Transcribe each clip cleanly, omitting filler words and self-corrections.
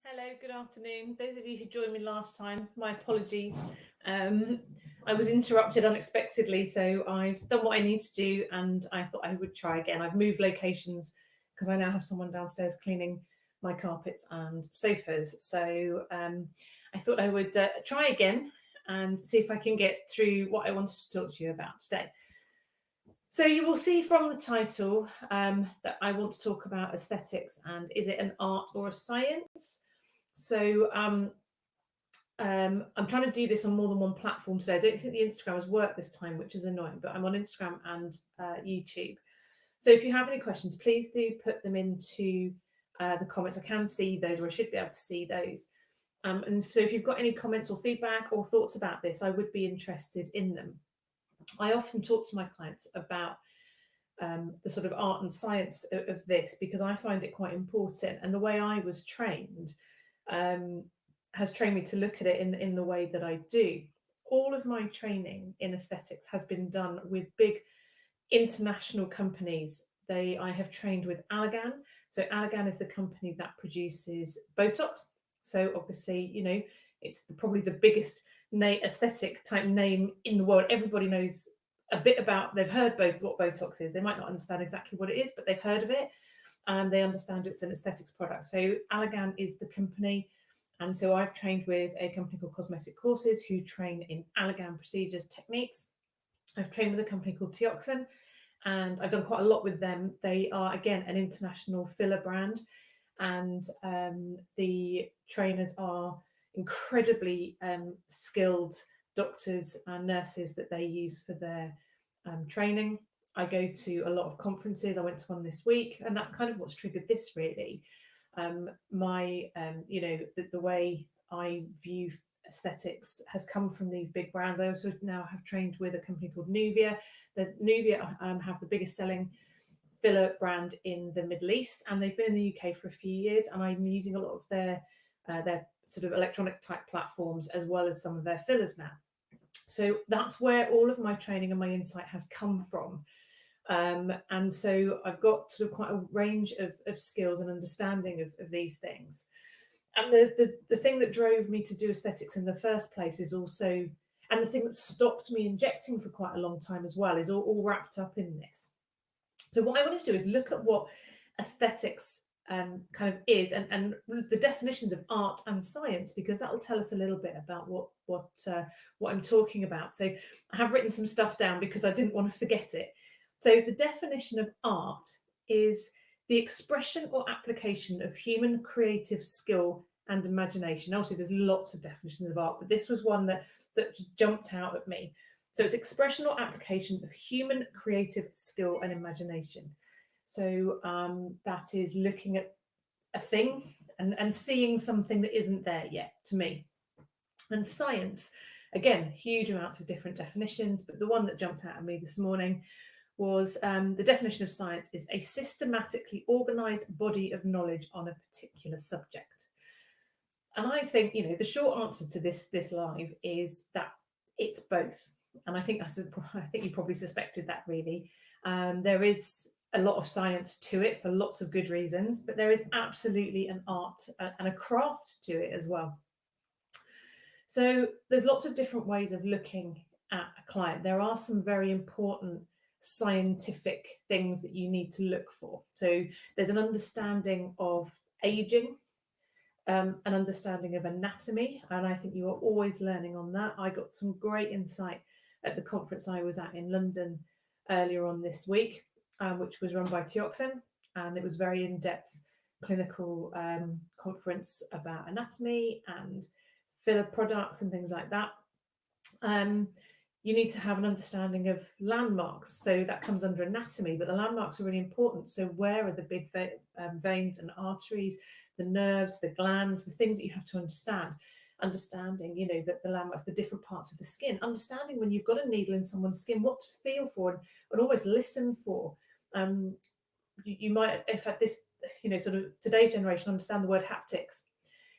Hello, good afternoon. Those of you who joined me last time, my apologies. Um, I was interrupted unexpectedly, so I've done what I need to do and I thought I would try again. I've moved locations because I now have someone downstairs cleaning my carpets and sofas. So I thought I would try again and see if I can get through what I wanted to talk to you about today. So you will see from the title that I want to talk about aesthetics and is it an art or a science? So I'm trying to do this on more than one platform today. I don't think the Instagram has worked this time, which is annoying, but I'm on Instagram and YouTube. So if you have any questions, please do put them into the comments. I can see those, or I should be able to see those. And so if you've got any comments or feedback or thoughts about this, I would be interested in them. I often talk to my clients about the sort of art and science of this because I find it quite important. And the way I was trained um, has trained me to look at it in the way that I do. All of my training in aesthetics has been done with big international companies. I have trained with Allergan. So Allergan is the company that produces Botox. So obviously, it's probably the biggest aesthetic type name in the world. Everybody knows a bit about. They've heard both what Botox is. They might not understand exactly what it is, but they've heard of it. And they understand it's an aesthetics product. So Allergan is the company. And so I've trained with a company called Cosmetic Courses who train in Allergan procedures techniques. I've trained with a company called Teoxin, and I've done quite a lot with them. They are, again, an international filler brand, and the trainers are incredibly skilled doctors and nurses that they use for their training. I go to a lot of conferences. I went to one this week, and that's kind of what's triggered this really. The way I view aesthetics has come from these big brands. I also now have trained with a company called Nuvia. The Nuvia have the biggest selling filler brand in the Middle East, and they've been in the UK for a few years. And I'm using a lot of their sort of electronic type platforms as well as some of their fillers now. So that's where all of my training and my insight has come from. And so I've got sort of quite a range of skills and understanding of these things. And the thing that drove me to do aesthetics in the first place is also, and the thing that stopped me injecting for quite a long time as well, is all wrapped up in this. So what I want to do is look at what aesthetics kind of is, and the definitions of art and science, because that will tell us a little bit about what I'm talking about. So I have written some stuff down because I didn't want to forget it. So the definition of art is the expression or application of human creative skill and imagination. Obviously, there's lots of definitions of art, but this was one that jumped out at me. So it's expression or application of human creative skill and imagination. So that is looking at a thing and seeing something that isn't there yet, to me. And science, again, huge amounts of different definitions, but the one that jumped out at me this morning was the definition of science is a systematically organized body of knowledge on a particular subject. And I think, the short answer to this live is that it's both. And I think you probably suspected that really. There is a lot of science to it for lots of good reasons, but there is absolutely an art and a craft to it as well. So there's lots of different ways of looking at a client. There are some very important scientific things that you need to look for. So there's an understanding of aging, an understanding of anatomy, and I think you are always learning on that. I got some great insight at the conference I was at in London earlier on this week, which was run by Teoxin, and it was very in-depth clinical conference about anatomy and filler products and things like that. You need to have an understanding of landmarks. So that comes under anatomy, but the landmarks are really important. So where are the big veins and arteries, the nerves, the glands, the things that you have to understand? Understanding, that the landmarks, the different parts of the skin, understanding when you've got a needle in someone's skin, what to feel for and always listen for. You might, if at this, sort of today's generation, understand the word haptics.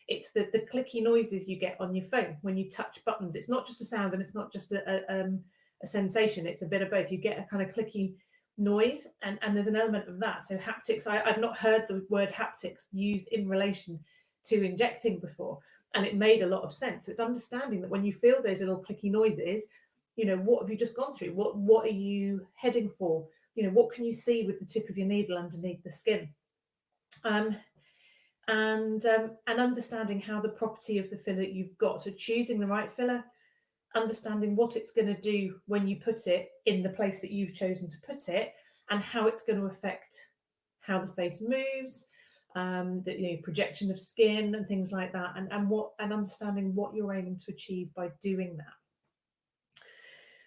It's the clicky noises you get on your phone when you touch buttons. It's not just a sound and it's not just a sensation. It's a bit of both. You get a kind of clicky noise and there's an element of that. So haptics, I've not heard the word haptics used in relation to injecting before, and it made a lot of sense. So it's understanding that when you feel those little clicky noises, you know, what have you just gone through? What are you heading for? You know, what can you see with the tip of your needle underneath the skin? And understanding how the property of the filler you've got, so choosing the right filler, understanding what it's going to do when you put it in the place that you've chosen to put it, and how it's going to affect how the face moves, the, you know, projection of skin and things like that, and understanding what you're aiming to achieve by doing that.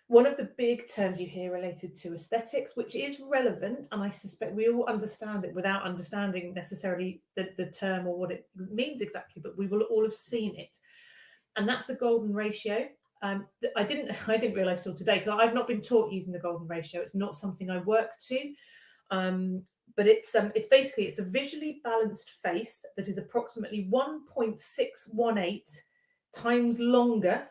One of the big terms you hear related to aesthetics, which is relevant, and I suspect we all understand it without understanding necessarily the term or what it means exactly, but we will all have seen it, and that's the golden ratio. I didn't realise till today, because I've not been taught using the golden ratio. It's not something I work to, but it's basically, it's a visually balanced face that is approximately 1.618 times longer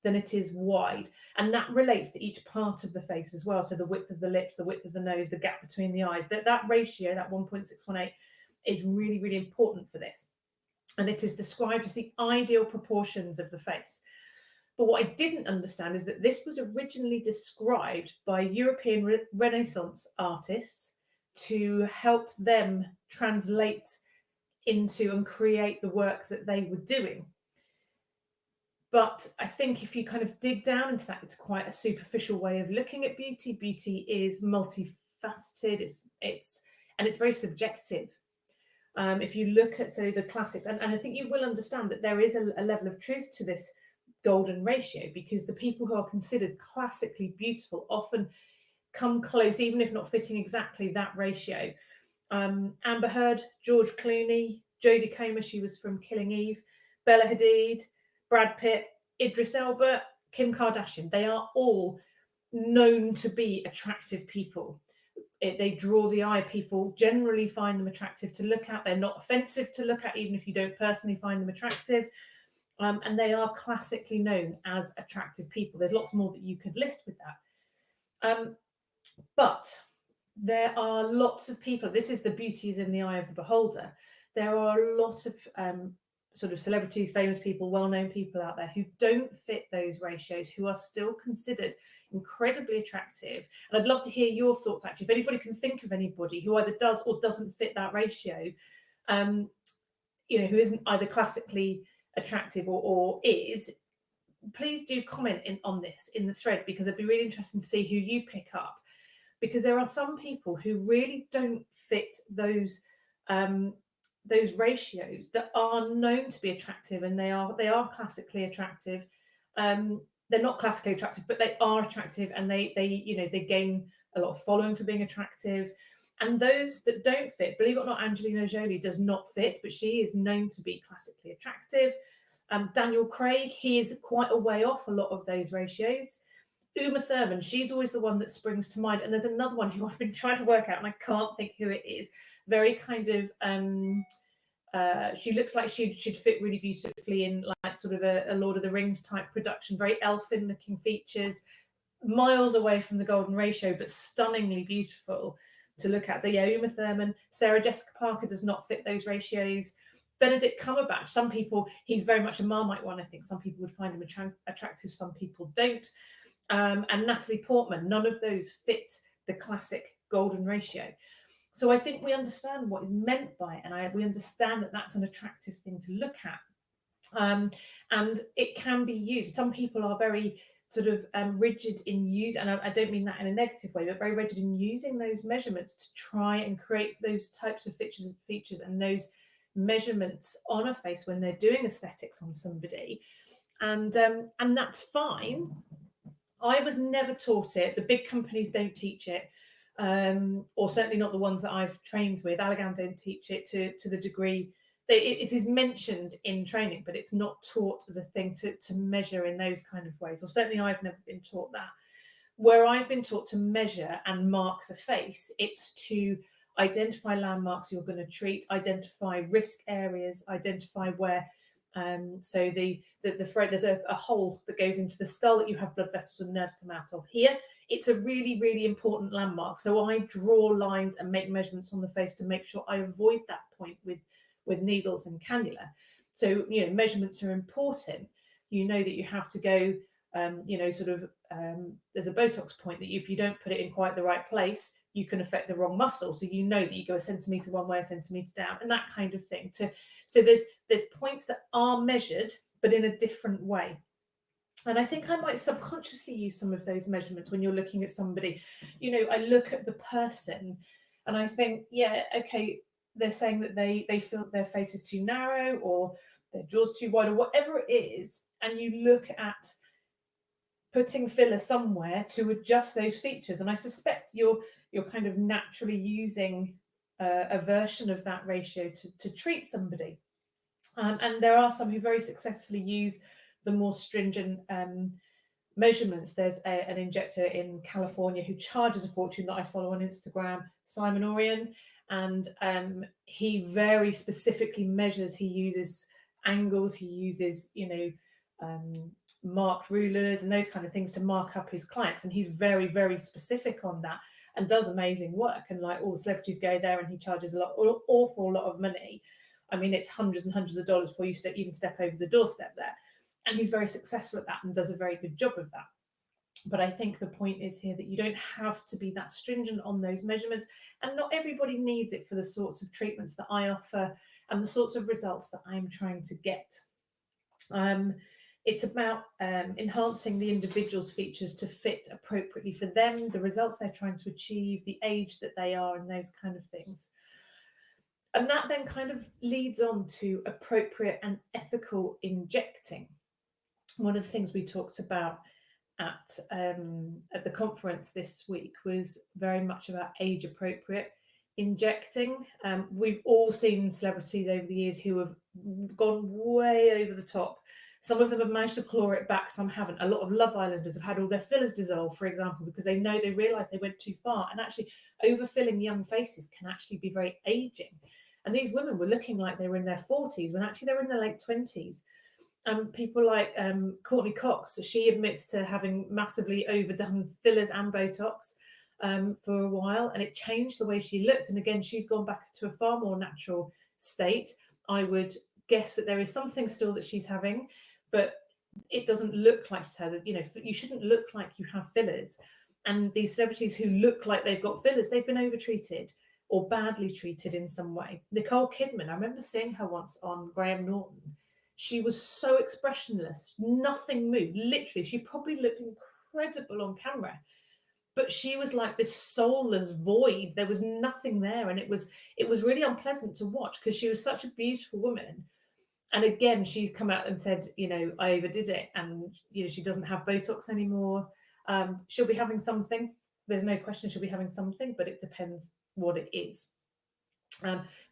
than it is wide, and that relates to each part of the face as well. So the width of the lips, the width of the nose, the gap between the eyes. That ratio, that 1.618, is really, really important for this, and it is described as the ideal proportions of the face. But what I didn't understand is that this was originally described by European Renaissance artists to help them translate into and create the work that they were doing. But I think if you kind of dig down into that, it's quite a superficial way of looking at beauty. Beauty is multifaceted, it's very subjective. If you look at, so, the classics, and I think you will understand that there is a level of truth to this golden ratio, because the people who are considered classically beautiful often come close, even if not fitting exactly that ratio. Amber Heard, George Clooney, Jodie Comer, she was from Killing Eve, Bella Hadid, Brad Pitt, Idris Elba, Kim Kardashian, they are all known to be attractive people. They draw the eye. People generally find them attractive to look at. They're not offensive to look at, even if you don't personally find them attractive. And they are classically known as attractive people. There's lots more that you could list with that. But there are lots of people, this is the beauty is in the eye of the beholder. There are lots of sort of celebrities, famous people, well-known people out there who don't fit those ratios, who are still considered incredibly attractive. And I'd love to hear your thoughts, actually. If anybody can think of anybody who either does or doesn't fit that ratio, you know, who isn't either classically attractive or is, please do comment on this in the thread, because it'd be really interesting to see who you pick up. Because there are some people who really don't fit those ratios that are known to be attractive, and they are classically attractive. They're not classically attractive, but they are attractive, and they you know, they gain a lot of following for being attractive. And those that don't fit, believe it or not, Angelina Jolie does not fit, but she is known to be classically attractive. Daniel Craig, he is quite a way off a lot of those ratios. Uma Thurman, she's always the one that springs to mind. And there's another one who I've been trying to work out, and I can't think who it is. Very kind of, she looks like she'd fit really beautifully in like sort of a Lord of the Rings type production. Very elfin looking features, miles away from the golden ratio, but stunningly beautiful to look at. So yeah, Uma Thurman. Sarah Jessica Parker does not fit those ratios. Benedict Cumberbatch, some people, he's very much a Marmite one. I think some people would find him attractive, some people don't. And Natalie Portman, none of those fit the classic golden ratio. So I think we understand what is meant by it, and we understand that that's an attractive thing to look at. And it can be used. Some people are very sort of rigid in use, and I don't mean that in a negative way, but very rigid in using those measurements to try and create those types of features and those measurements on a face when they're doing aesthetics on somebody. And that's fine. I was never taught it. The big companies don't teach it, or certainly not the ones that I've trained with. Allergan don't teach it to the degree. It is mentioned in training, but it's not taught as a thing to measure in those kind of ways, or certainly I've never been taught that. Where I've been taught to measure and mark the face, it's to identify landmarks you're going to treat, identify risk areas, identify where. So the throat, there's a hole that goes into the skull that you have blood vessels and nerves come out of. Here, it's a really, really important landmark. So I draw lines and make measurements on the face to make sure I avoid that point with with needles and cannula. So, measurements are important. You know that you have to go, there's a Botox point that if you don't put it in quite the right place, you can affect the wrong muscle. So you know that you go a centimetre one way, a centimetre down, and that kind of thing. So there's points that are measured, but in a different way. And I think I might subconsciously use some of those measurements when you're looking at somebody. I look at the person and I think, yeah, okay, they're saying that they feel their face is too narrow or their jaw's too wide or whatever it is. And you look at putting filler somewhere to adjust those features. And I suspect you're kind of naturally using a version of that ratio to treat somebody. And there are some who very successfully use the more stringent measurements. There's an injector in California who charges a fortune that I follow on Instagram, Simon Orion, and he very specifically measures. He uses angles, he uses, marked rulers and those kind of things to mark up his clients, and he's very, very specific on that and does amazing work. And like all the celebrities go there, and he charges an awful lot of money. I mean, it's hundreds and hundreds of dollars before you even step over the doorstep there. And he's very successful at that and does a very good job of that. But I think the point is here that you don't have to be that stringent on those measurements, and not everybody needs it for the sorts of treatments that I offer and the sorts of results that I'm trying to get. It's about enhancing the individual's features to fit appropriately for them, the results they're trying to achieve, the age that they are, and those kind of things. And that then kind of leads on to appropriate and ethical injecting. One of the things we talked about at the conference this week was very much about age appropriate injecting. We've all seen celebrities over the years who have gone way over the top. Some of them have managed to claw it back, some haven't. A lot of Love Islanders have had all their fillers dissolved, for example, because they realise they went too far. And actually, overfilling young faces can actually be very aging. And these women were looking like they were in their 40s when actually they were in their late 20s. People like Courtney Cox, she admits to having massively overdone fillers and Botox for a while, and it changed the way she looked. And again, she's gone back to a far more natural state. I would guess that there is something still that she's having, but it doesn't look like her. That you shouldn't look like you have fillers. And these celebrities who look like they've got fillers, they've been overtreated or badly treated in some way. Nicole Kidman, I remember seeing her once on Graham Norton. She was so expressionless, nothing moved. Literally, she probably looked incredible on camera, but she was like this soulless void. There was nothing there, and it was really unpleasant to watch because she was such a beautiful woman. And again, she's come out and said, I overdid it, and she doesn't have Botox anymore. She'll be having something. There's no question she'll be having something, but it depends what it is.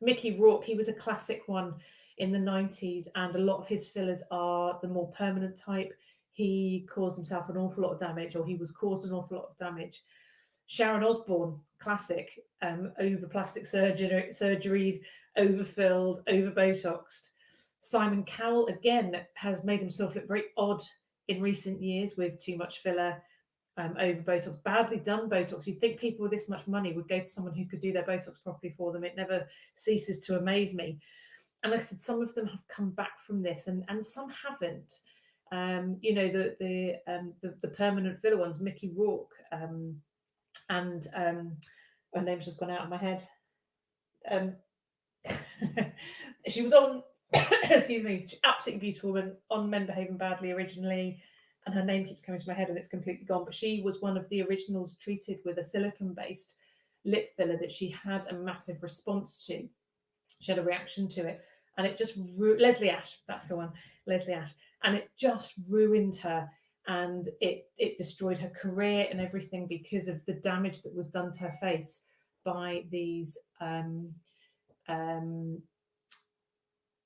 Mickey Rourke, he was a classic one in the 90s, and a lot of his fillers are the more permanent type. He caused himself an awful lot of damage, or he was caused an awful lot of damage. Sharon Osbourne, classic, over plastic surgery, overfilled, over Botoxed. Simon Cowell, again, has made himself look very odd in recent years with too much filler, over Botox, badly done Botox. You'd think people with this much money would go to someone who could do their Botox properly for them. It never ceases to amaze me. And like I said, some of them have come back from this, and some haven't. The permanent filler ones, Mickey Rourke, and her name's just gone out of my head. She was on, excuse me, absolutely beautiful woman on Men Behaving Badly originally, and her name keeps coming to my head and it's completely gone. But she was one of the originals treated with a silicone-based lip filler that she had a massive response to. She had a reaction to it, and it just Leslie Ash, that's the one, Leslie Ash, and it just ruined her, and it destroyed her career and everything because of the damage that was done to her face by these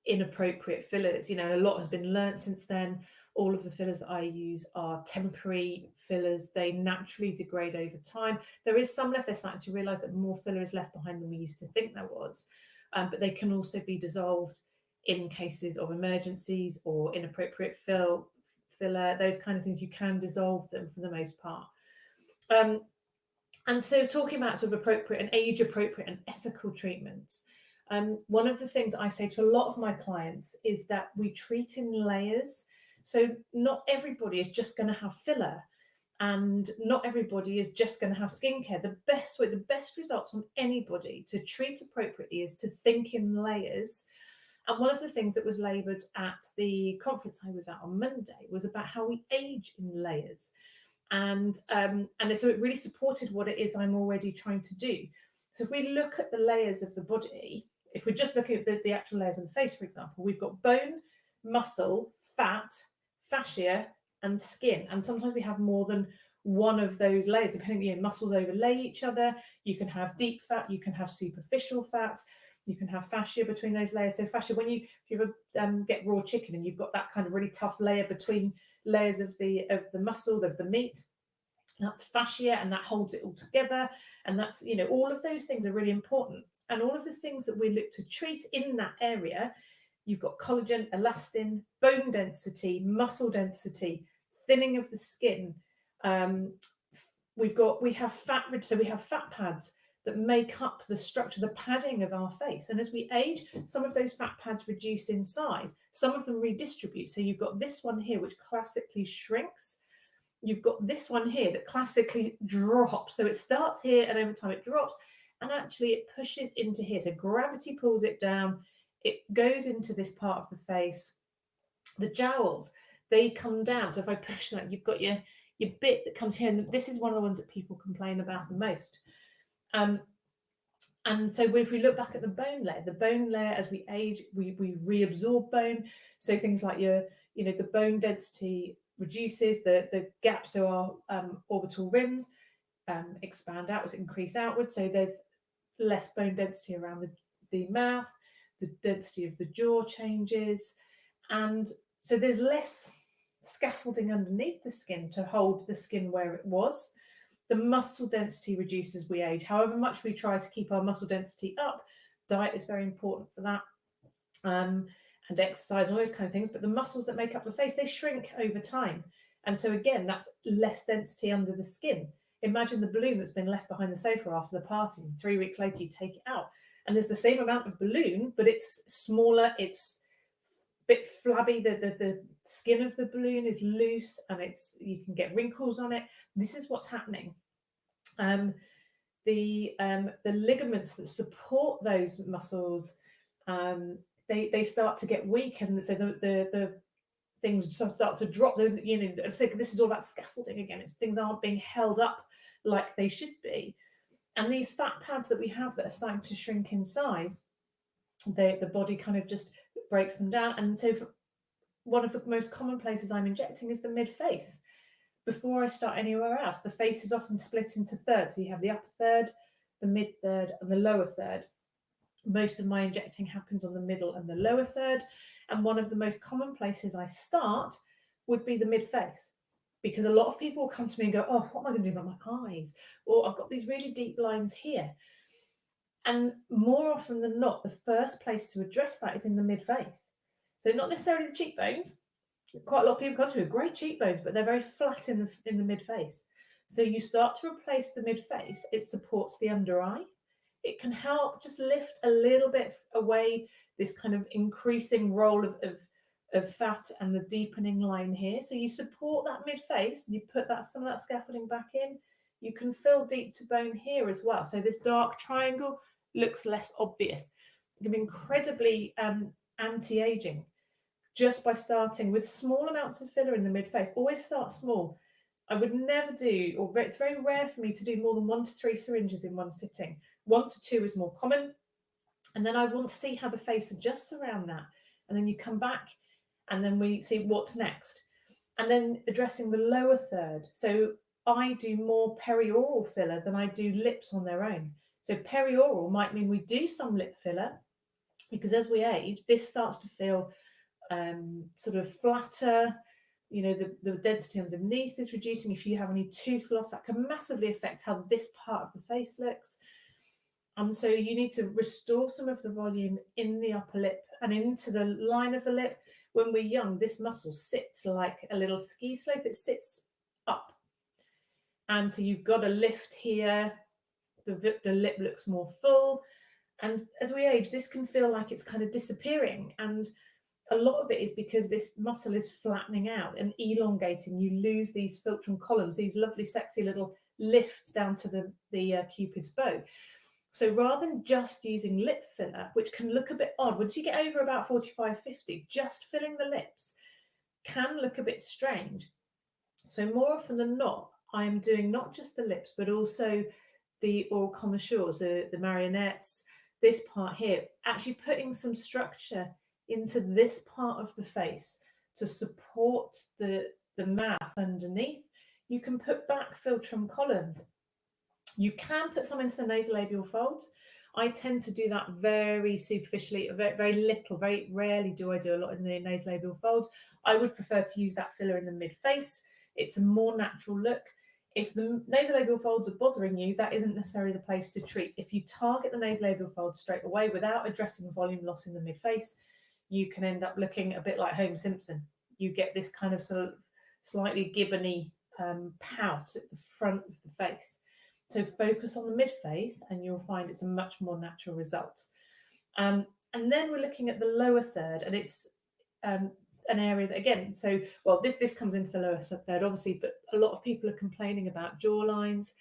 inappropriate fillers. A lot has been learnt since then. All of the fillers that I use are temporary fillers. They naturally degrade over time. There is some left. They're starting to realise that more filler is left behind than we used to think there was. But they can also be dissolved in cases of emergencies or inappropriate filler, those kind of things. You can dissolve them for the most part. And so talking about sort of appropriate and age appropriate and ethical treatments, One of the things I say to a lot of my clients is that we treat in layers. So not everybody is just going to have filler, and not everybody is just going to have skincare. The best way, the best results on anybody to treat appropriately is to think in layers. And one of the things that was laboured at the conference I was at on Monday was about how we age in layers, and so it really supported what it is I'm already trying to do. So if we look at the layers of the body, if we're just looking at the actual layers of the face, for example, we've got bone, muscle, fat, fascia, and skin. And sometimes we have more than one of those layers, depending, muscles overlay each other. You can have deep fat, you can have superficial fat, you can have fascia between those layers. So fascia, when if you ever get raw chicken and you've got that kind of really tough layer between layers of the muscle, of the meat, that's fascia, and that holds it all together. And that's, all of those things are really important. And all of the things that we look to treat in that area, you've got collagen, elastin, bone density, muscle density, thinning of the skin. We have fat, so we have fat pads that make up the structure, the padding of our face. And as we age, some of those fat pads reduce in size, some of them redistribute. So you've got this one here, which classically shrinks. You've got this one here that classically drops. So it starts here and over time it drops, and actually it pushes into here. So gravity pulls it down, it goes into this part of the face. The jowls, they come down. So if I push that, you've got your bit that comes here, and this is one of the ones that people complain about the most. And so if we look back at the bone layer, as we age, we reabsorb bone. So things like the bone density reduces, the gaps, so our orbital rims expand outwards, increase outwards. So there's less bone density around the mouth, the density of the jaw changes. And so there's less scaffolding underneath the skin to hold the skin where it was. The muscle density reduces as we age. However much we try to keep our muscle density up, diet is very important for that, and exercise and all those kind of things. But the muscles that make up the face, they shrink over time. And so again, that's less density under the skin. Imagine the balloon that's been left behind the sofa after the party. 3 weeks later, you take it out, and there's the same amount of balloon, but it's smaller, it's a bit flabby. The skin of the balloon is loose, and you can get wrinkles on it. This is what's happening. The ligaments that support those muscles, they start to get weak, and so the things start to drop. This is all about scaffolding again. Things aren't being held up like they should be, and these fat pads that we have that are starting to shrink in size, the body kind of just breaks them down. And so one of the most common places I'm injecting is the mid face. Before I start anywhere else, the face is often split into thirds. So you have the upper third, the mid third, and the lower third. Most of my injecting happens on the middle and the lower third. And one of the most common places I start would be the mid face, because a lot of people will come to me and go, oh, what am I going to do about my eyes? Or I've got these really deep lines here. And more often than not, the first place to address that is in the mid face. So not necessarily the cheekbones. Quite a lot of people come to me with great cheekbones, but they're very flat in the mid face. So you start to replace the mid face. It supports the under eye. It can help just lift a little bit away this kind of increasing role of fat and the deepening line here. So you support that mid face, and you put some of that scaffolding back in. You can fill deep to bone here as well. So this dark triangle looks less obvious. It can be incredibly anti-aging, just by starting with small amounts of filler in the mid face. Always start small. I would never do, or it's very rare for me to do more than 1 to 3 syringes in one sitting. 1 to 2 is more common. And then I want to see how the face adjusts around that. And then you come back, and then we see what's next. And then addressing the lower third. So I do more perioral filler than I do lips on their own. So perioral might mean we do some lip filler, because as we age, this starts to feel sort of flatter. The density underneath is reducing. If you have any tooth loss, that can massively affect how this part of the face looks. So you need to restore some of the volume in the upper lip and into the line of the lip. When we're young, this muscle sits like a little ski slope. It sits up. And so you've got to lift here. The lip looks more full. And as we age, this can feel like it's kind of disappearing. And a lot of it is because this muscle is flattening out and elongating. You lose these philtrum columns, these lovely, sexy little lifts down to the Cupid's bow. So rather than just using lip filler, which can look a bit odd, once you get over about 45, 50, just filling the lips can look a bit strange. So more often than not, I'm doing not just the lips, but also the oral contours, the marionettes, this part here, actually putting some structure into this part of the face to support the mouth underneath. You can put back philtrum columns. You can put some into the nasolabial folds. I tend to do that very superficially, very, very little, very rarely do I do a lot in the nasolabial folds. I would prefer to use that filler in the mid-face. It's a more natural look. If the nasolabial folds are bothering you, that isn't necessarily the place to treat. If you target the nasolabial folds straight away without addressing volume loss in the mid-face, you can end up looking a bit like Homer Simpson. You get this kind of sort of slightly gibbony pout at the front of the face. So focus on the mid-face and you'll find it's a much more natural result. And then we're looking at the lower third, and it's an area that, again, so, well, this comes into the lower third, obviously, but a lot of people are complaining about jaw lines,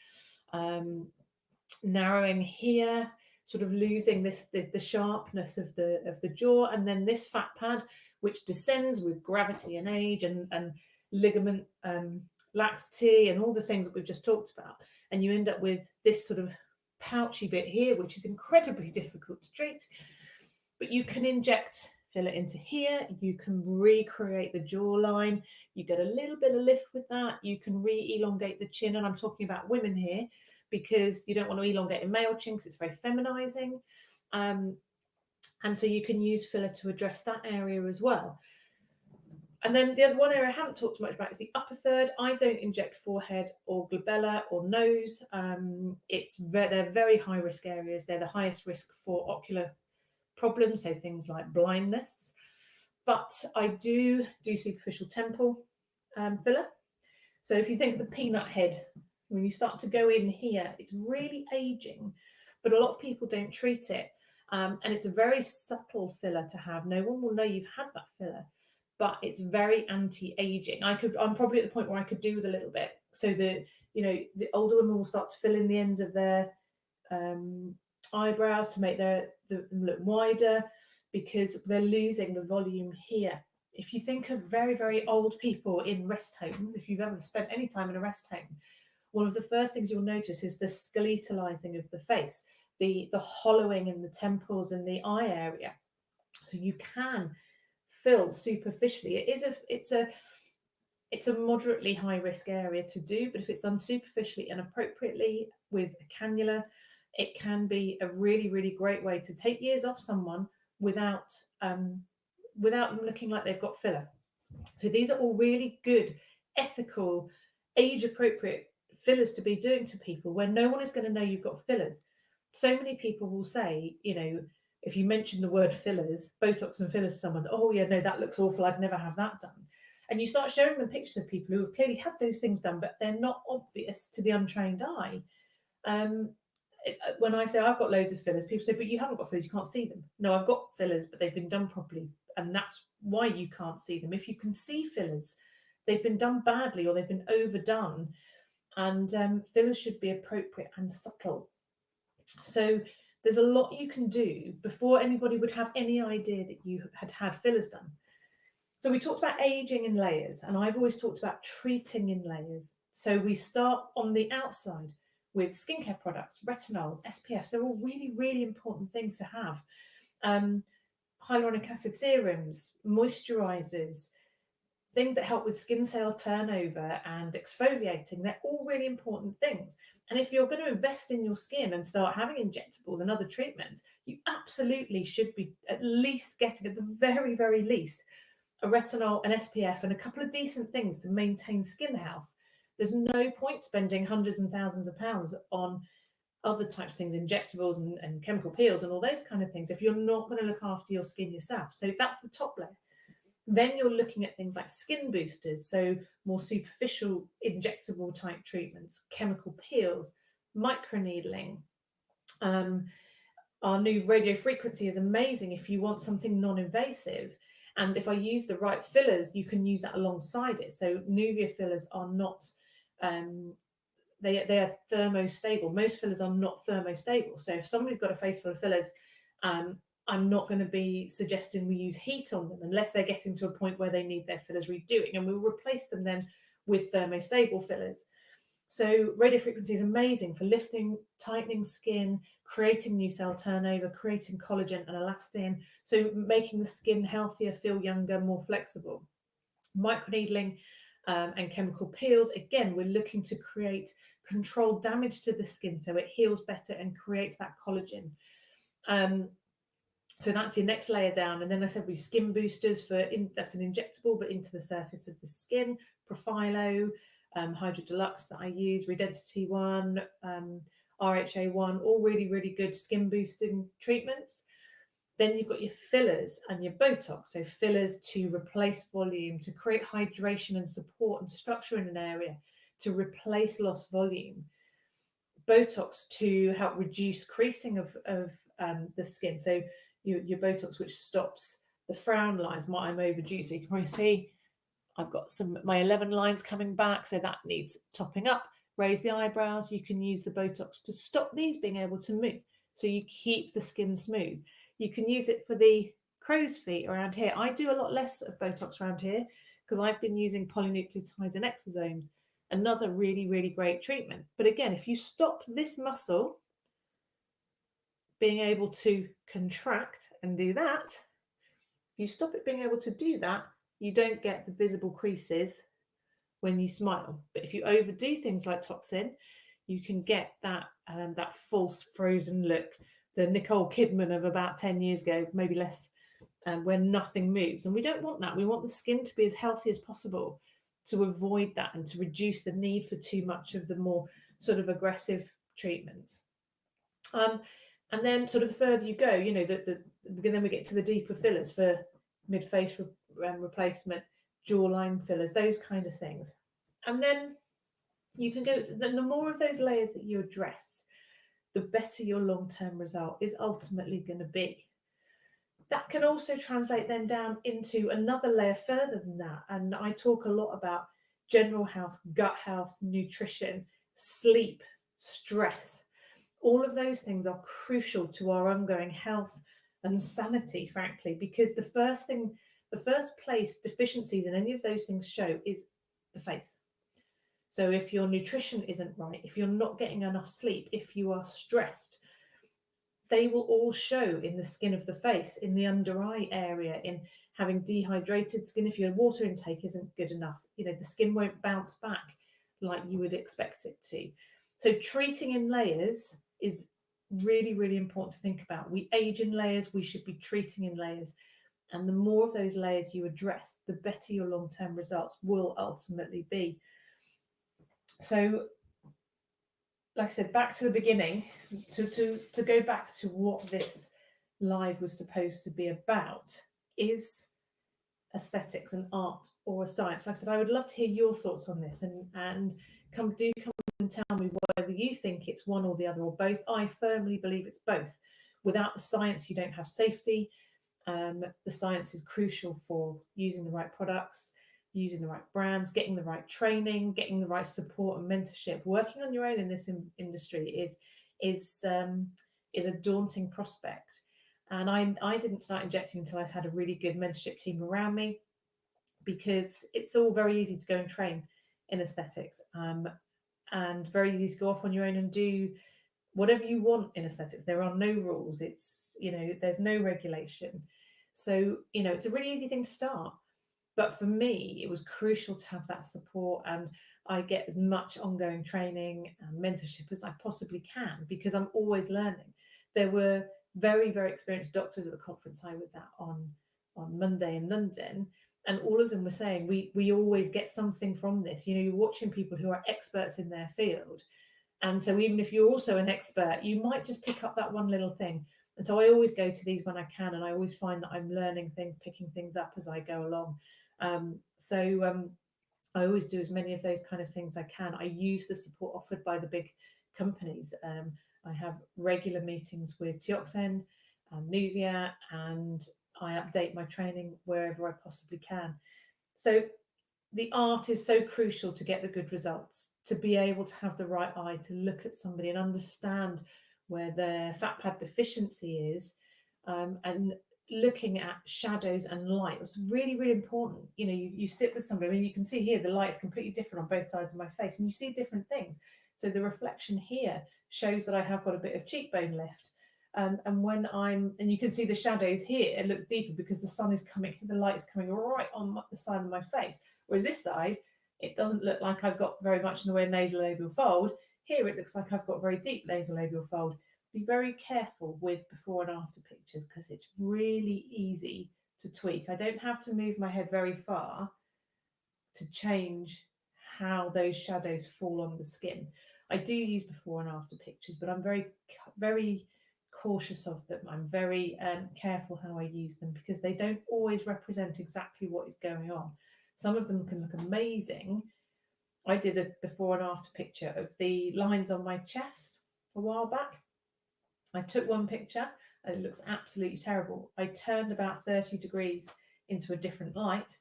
narrowing here, sort of losing the sharpness of the jaw, and then this fat pad, which descends with gravity and age and ligament laxity and all the things that we've just talked about. And you end up with this sort of pouchy bit here, which is incredibly difficult to treat. But you can inject filler into here. You can recreate the jawline. You get a little bit of lift with that. You can re-elongate the chin. And I'm talking about women here because you don't want to elongate a male chin because it's very feminizing. And so you can use filler to address that area as well. And then the other one area I haven't talked much about is the upper third. I don't inject forehead or glabella or nose. They're very high risk areas. They're the highest risk for ocular problems, so things like blindness. But I do superficial temple filler. So if you think of the peanut head, when you start to go in here, it's really aging, but a lot of people don't treat it. And it's a very subtle filler to have. No one will know you've had that filler, but it's very anti-aging. I'm probably at the point where I could do with a little bit. So the older women will start to fill in the ends of their eyebrows to make them look wider because they're losing the volume here. If you think of very, very old people in rest homes, if you've ever spent any time in a rest home, one of the first things you'll notice is the skeletalizing of the face, the hollowing in the temples and the eye area. So you can fill superficially. It's a moderately high risk area to do, but if it's done superficially and appropriately with a cannula, it can be a really, really great way to take years off someone without them looking like they've got filler. So these are all really good, ethical, age-appropriate fillers to be doing to people where no one is going to know you've got fillers. So many people will say, if you mention the word fillers, Botox and fillers to someone, oh yeah, no, that looks awful, I'd never have that done. And you start showing them pictures of people who have clearly had those things done, but they're not obvious to the untrained eye. When I say I've got loads of fillers, people say, but you haven't got fillers, you can't see them. No, I've got fillers, but they've been done properly. And that's why you can't see them. If you can see fillers, they've been done badly or they've been overdone. And fillers should be appropriate and subtle. So there's a lot you can do before anybody would have any idea that you had fillers done. So we talked about aging in layers, and I've always talked about treating in layers. So we start on the outside with skincare products, retinols, SPFs. They're all really, really important things to have. Hyaluronic acid serums, moisturizers, things that help with skin cell turnover and exfoliating. They're all really important things. And if you're going to invest in your skin and start having injectables and other treatments, you absolutely should be at least getting, at the very, very least, a retinol, an SPF, and a couple of decent things to maintain skin health. There's no point spending hundreds and thousands of pounds on other types of things, injectables and chemical peels and all those kind of things, if you're not going to look after your skin yourself. So that's the top layer. Then you're looking at things like skin boosters, so more superficial injectable type treatments, chemical peels, microneedling, Our new radio frequency is amazing if you want something non-invasive. And if I use the right fillers, you can use that alongside it. So Nuvia fillers are not, um, they are thermostable. Most fillers are not thermostable. So if somebody's got a face full of fillers, um, I'm not going to be suggesting we use heat on them unless they're getting to a point where they need their fillers redoing, and we'll replace them then with thermostable fillers. So radio frequency is amazing for lifting, tightening skin, creating new cell turnover, creating collagen and elastin, so making the skin healthier, feel younger, more flexible. Microneedling and chemical peels, again, we're looking to create controlled damage to the skin so it heals better and creates that collagen. So that's your next layer down. And then I said we skin boosters that's an injectable, but into the surface of the skin. Profilo, Hydro Deluxe that I use, Redensity One, RHA One, all really, really good skin boosting treatments. Then you've got your fillers and your Botox. So fillers to replace volume, to create hydration and support and structure in an area, to replace lost volume. Botox to help reduce creasing of the skin. So your Botox, which stops the frown lines. I'm overdue, so you can probably see I've got my 11 lines coming back, so that needs topping up. Raise the eyebrows. You can use the Botox to stop these being able to move, so you keep the skin smooth. You can use it for the crow's feet around here. I do a lot less of Botox around here because I've been using polynucleotides and exosomes. Another really, really great treatment. But again, if you stop this muscle being able to contract and do that, if you stop it being able to do that, you don't get the visible creases when you smile. But if you overdo things like toxin, you can get that that false frozen look, the Nicole Kidman of about 10 years ago, maybe less, when nothing moves. And we don't want that. We want the skin to be as healthy as possible to avoid that and to reduce the need for too much of the more sort of aggressive treatments. And then sort of the further you go, you know, then we get to the deeper fillers for mid-face replacement, jawline fillers, those kind of things. And then you can go, then the more of those layers that you address, the better your long-term result is ultimately going to be. That can also translate then down into another layer further than that. And I talk a lot about general health, gut health, nutrition, sleep, stress. All of those things are crucial to our ongoing health and sanity, frankly, because the first place deficiencies in any of those things show is the face. So if your nutrition isn't right, if you're not getting enough sleep, if you are stressed, they will all show in the skin of the face, in the under eye area, in having dehydrated skin. If your water intake isn't good enough, you know, the skin won't bounce back like you would expect it to. So treating in layers is really, really important to think about. We age in layers, we should be treating in layers. And the more of those layers you address, the better your long-term results will ultimately be. So, like I said, back to the beginning, to go back to what this live was supposed to be about, is aesthetics and art or a science. Like I said, I would love to hear your thoughts on this, and come and tell me whether you think it's one or the other or both. I firmly believe it's both. Without the science, you don't have safety. The science is crucial for using the right products, using the right brands, getting the right training, getting the right support and mentorship. Working on your own in this industry is a daunting prospect. And I didn't start injecting until I'd had a really good mentorship team around me, because it's all very easy to go and train in aesthetics, and very easy to go off on your own and do whatever you want in aesthetics. There are no rules. It's, you know, there's no regulation. So, you know, it's a really easy thing to start. But for me, it was crucial to have that support, and I get as much ongoing training and mentorship as I possibly can, because I'm always learning. There were very, very experienced doctors at the conference I was at on Monday in London, and all of them were saying we always get something from this. You know, you're watching people who are experts in their field, and so even if you're also an expert, you might just pick up that one little thing. And so I always go to these when I can, and I always find that I'm learning things, picking things up as I go along. I always do as many of those kind of things I can. I use the support offered by the big companies. I have regular meetings with Tioxen and Nuvia, and I update my training wherever I possibly can. So the art is so crucial to get the good results, to be able to have the right eye to look at somebody and understand where their fat pad deficiency is, and looking at shadows and light was really, really important. You know, you sit with somebody, I mean, you can see here the light is completely different on both sides of my face, and you see different things. So the reflection here shows that I have got a bit of cheekbone lift. And when and you can see the shadows here look deeper because the sun is coming, the light is coming right on the side of my face. Whereas this side, it doesn't look like I've got very much in the way of nasolabial fold. Here it looks like I've got very deep nasolabial fold. Be very careful with before and after pictures because it's really easy to tweak. I don't have to move my head very far to change how those shadows fall on the skin. I do use before and after pictures, but I'm very, very cautious of them. I'm very careful how I use them because they don't always represent exactly what is going on. Some of them can look amazing. I did a before and after picture of the lines on my chest a while back. I took one picture and it looks absolutely terrible. I turned about 30 degrees into a different light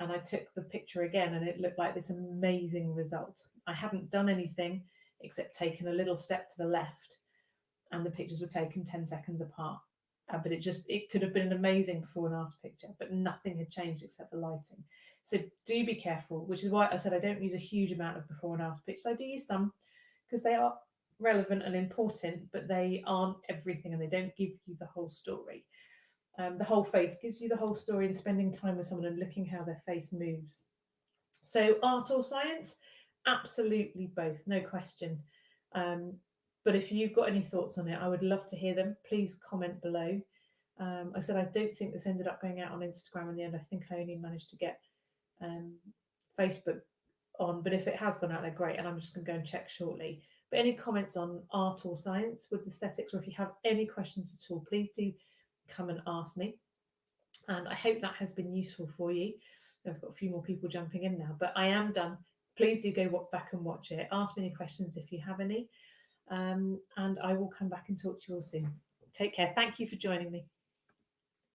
and I took the picture again and it looked like this amazing result. I hadn't done anything except taken a little step to the left and the pictures were taken 10 seconds apart. But it could have been an amazing before and after picture, but nothing had changed except the lighting. So do be careful, which is why I said I don't use a huge amount of before and after pictures. I do use some because they are relevant and important, but they aren't everything and they don't give you the whole story. The whole face gives you the whole story, and spending time with someone and looking how their face moves. So art or science? Absolutely both, no question. But if you've got any thoughts on it, I would love to hear them. Please comment below. I said I don't think this ended up going out on Instagram in the end. I think I only managed to get Facebook on, but if it has gone out there, great, and I'm just going to go and check shortly. But any comments on art or science with aesthetics, or if you have any questions at all, please do come and ask me. And I hope that has been useful for you. I've got a few more people jumping in now, but I am done. Please do go back and watch it. Ask me any questions if you have any, and I will come back and talk to you all soon. Take care. Thank you for joining me.